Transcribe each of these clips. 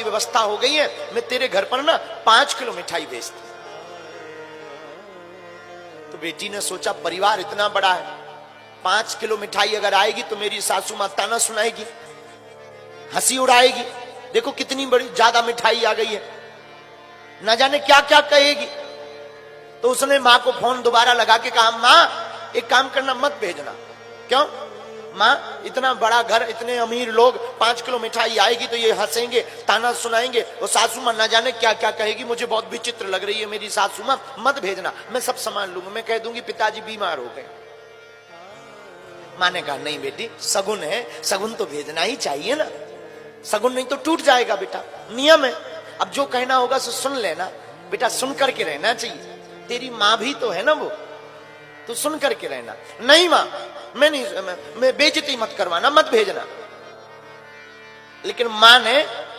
की व्यवस्था हो गई है, मैं तेरे घर पर ना 5 किलो मिठाई भेजती। तो बेटी ने सोचा परिवार इतना बड़ा है, 5 किलो मिठाई अगर आएगी तो मेरी सासू मां ताना सुनाएगी, हंसी उड़ाएगी, देखो कितनी बड़ी ज्यादा मिठाई आ गई है, ना जाने क्या क्या कहेगी। तो उसने मां को फोन दोबारा लगा के कहा, मां एक काम करना, मत भेजना। क्यों मां, इतना बड़ा घर, इतने अमीर लोग, 5 किलो मिठाई आएगी तो ये हंसेंगे, ताना सुनाएंगे, वो सासू मां ना जाने क्या क्या कहेगी, मुझे बहुत विचित्र लग रही है मेरी सासू मां, मत भेजना, मैं सब संभाल लूंगा, मैं कह दूंगी पिताजी बीमार हो गए। मां ने कहा नहीं बेटी, सगुन है, सगुन तो भेजना ही चाहिए ना, सगुन नहीं तो टूट जाएगा बेटा, नियम है। अब जो कहना होगा सो सुन लेना बेटा, सुन करके रहना चाहिए, तेरी मां भी तो है ना वो, तो सुन करके रहना। नहीं मां, मैं नहीं, मैं बेइज्जती मत करवाना, मत भेजना। लेकिन मां ने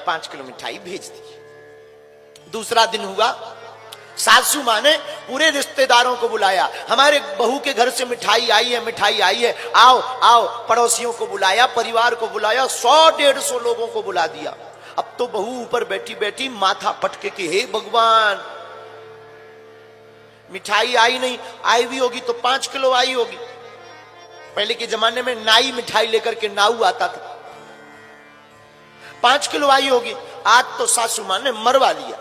5 किलो मिठाई भेज दी। दूसरा दिन हुआ, सासू मां ने पूरे रिश्तेदारों को बुलाया, हमारे बहू के घर से मिठाई आई है, मिठाई आई है, आओ आओ। पड़ोसियों को बुलाया, परिवार को बुलाया, 100-150 लोगों को बुला दिया। अब तो बहू ऊपर बैठी बैठी माथा पटके कि हे भगवान, मिठाई आई नहीं, आई भी होगी तो 5 किलो आई होगी। पहले के जमाने में नाई मिठाई लेकर के नाऊ आता था, 5 किलो आई होगी। आज तो सासू मां ने मरवा लिया,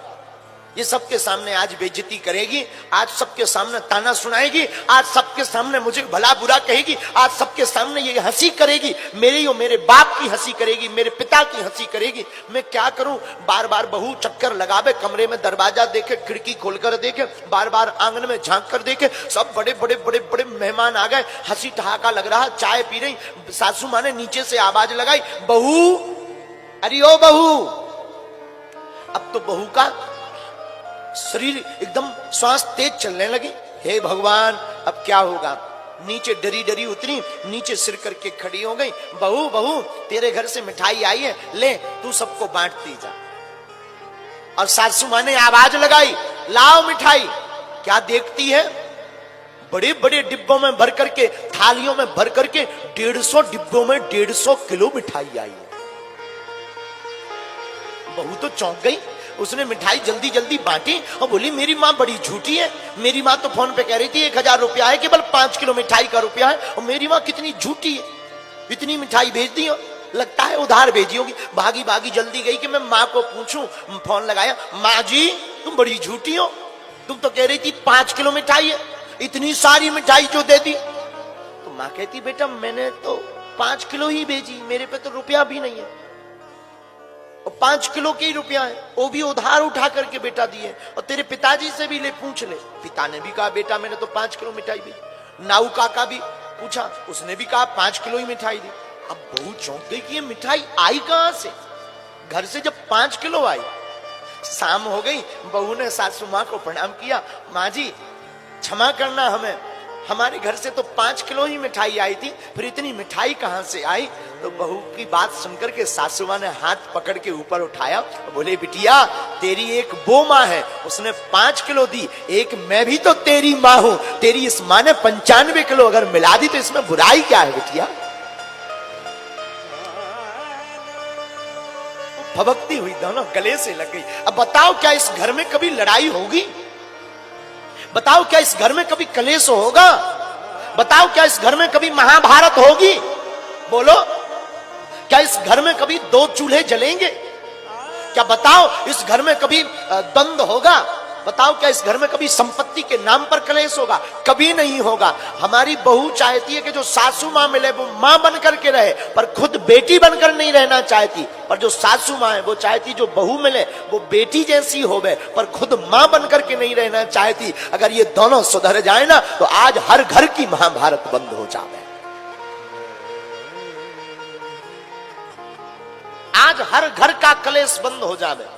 ये सबके सामने आज बेइज्जती करेगी, आज सबके सामने ताना सुनाएगी, आज सबके सामने मुझे भला बुरा कहेगी, आज सबके सामने ये हंसी करेगी, मेरी और मेरे बाप की हंसी करेगी, मेरे पिता की हंसी करेगी। मैं क्या करूं? बार बार बहू चक्कर लगावे, कमरे में दरवाजा देखे, खिड़की खोलकर देखे, बार बार आंगन में झांक कर देखे, सब बड़े बड़े बड़े बड़े मेहमान आ गए, हंसी ठहाका लग रहा, चाय पी रही। सासू मां ने नीचे से आवाज लगाई, बहू, अरे ओ बहू। अब तो बहू का शरीर एकदम श्वास तेज चलने लगी। हे भगवान, अब क्या होगा? नीचे डरी डरी उतरी, नीचे सिर करके खड़ी हो गई। बहू बहू, तेरे घर से मिठाई आई है, ले तू सबको बांटती जा। और सासू मां ने आवाज लगाई, लाओ मिठाई। क्या देखती है? बड़े बड़े डिब्बों में भर करके, थालियों में भर करके 150 डिब्बों में 150 किलो मिठाई आई है। बहू तो चौंक गई, उसने मिठाई जल्दी जल्दी बांटी और बोली मेरी माँ बड़ी झूठी है, मेरी माँ तो फोन पे कह रही थी 1000 रुपया है, केवल 5 किलो मिठाई का रुपया है, और मेरी माँ कितनी झूठी है, इतनी मिठाई भेज दी हो, लगता है उधार भेजी होगी। भागी भागी जल्दी गई कि मैं माँ को पूछूं, फोन लगाया, माँ जी तुम बड़ी झूठी हो, तुम तो कह रही थी 5 किलो मिठाई है, इतनी सारी मिठाई जो दे दी। तो माँ कहती बेटा मैंने तो 5 किलो ही भेजी, मेरे पे तो रुपया भी नहीं है, और 5 किलो के ही रुपया है, वो भी उधार उठा करके बेटा दिए, और तेरे पिताजी से भी ले पूछ ले। पिता ने भी कहा बेटा मैंने तो 5 किलो मिठाई दी। नाऊ काका भी पूछा, उसने भी कहा 5 किलो ही मिठाई दी। अब बहू चौंक गई कि ये मिठाई आई कहां से? घर से जब 5 किलो आई। शाम हो गई, बहू ने सासू मां को प्रणाम किया, माँ जी क्षमा करना, हमें हमारे घर से तो 5 किलो ही मिठाई आई थी, फिर इतनी मिठाई कहां से आई? तो बहू की बात सुनकर के सासू मां ने हाथ पकड़ के ऊपर उठाया, बोले बिटिया तेरी एक वो माँ है, उसने 5 किलो दी, एक मैं भी तो तेरी माँ हूं, तेरी इस माँ ने 95 किलो अगर मिला दी तो इसमें बुराई क्या है बिटिया? भभकती हुई दोनों गले से लग गई। अब बताओ क्या इस घर में कभी लड़ाई होगी? बताओ क्या इस घर में कभी कलेश होगा? बताओ क्या इस घर में कभी महाभारत होगी? बोलो, क्या इस घर में कभी 2 चूल्हे जलेंगे? क्या बताओ इस घर में कभी द्वंद्व होगा? बताओ क्या इस घर में कभी संपत्ति के नाम पर कलेश होगा? कभी नहीं होगा। हमारी बहू चाहती है कि जो सासू मां मिले वो मां बनकर के रहे, पर खुद बेटी बनकर नहीं रहना चाहती। पर जो सासू मां है वो चाहती जो बहू मिले वो बेटी जैसी होवे, पर खुद मां बनकर के नहीं रहना चाहती। अगर ये दोनों सुधर जाए ना तो आज हर घर की महाभारत बंद हो जाए, आज हर घर का कलेश बंद हो जाए,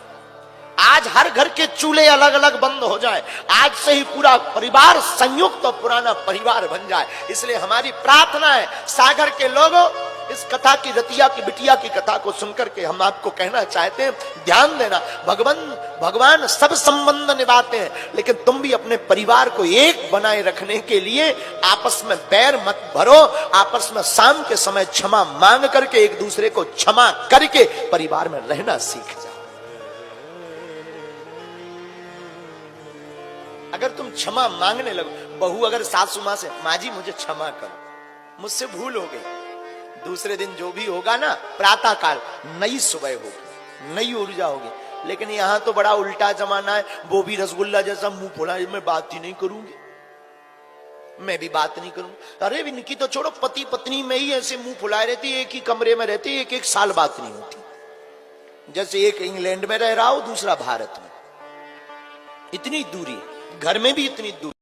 आज हर घर के चूल्हे अलग अलग बंद हो जाए, आज से ही पूरा परिवार संयुक्त और पुराना परिवार बन जाए। इसलिए हमारी प्रार्थना है सागर के लोगों, इस कथा की रतिया की बिटिया की कथा को सुनकर के हम आपको कहना चाहते हैं, ध्यान देना, भगवान सब संबंध निभाते हैं, लेकिन तुम भी अपने परिवार को एक बनाए रखने के लिए आपस में बैर मत भरो, आपस में शाम के समय क्षमा मांग करके एक दूसरे को क्षमा करके परिवार में रहना सीख जाओ। अगर तुम क्षमा मांगने लगो, बहू अगर सासू मां से, माँ जी मुझे क्षमा करो, मुझसे भूल हो गई, दूसरे दिन जो भी होगा ना, प्रातः काल नई सुबह होगी, नई ऊर्जा होगी। लेकिन यहां तो बड़ा उल्टा जमाना है, वो भी रसगुल्ला जैसा मुंह फुला, मैं बात ही नहीं करूंगी, मैं भी बात नहीं करूंगी। अरे इनकी तो छोड़ो, पति पत्नी में ही ऐसे मुंह फुलाए रहती है, एक ही कमरे में रहती है, एक एक साल बात नहीं होती, जैसे एक इंग्लैंड में रह रहा हो, दूसरा भारत में। इतनी दूरी, घर में भी इतनी दूरी।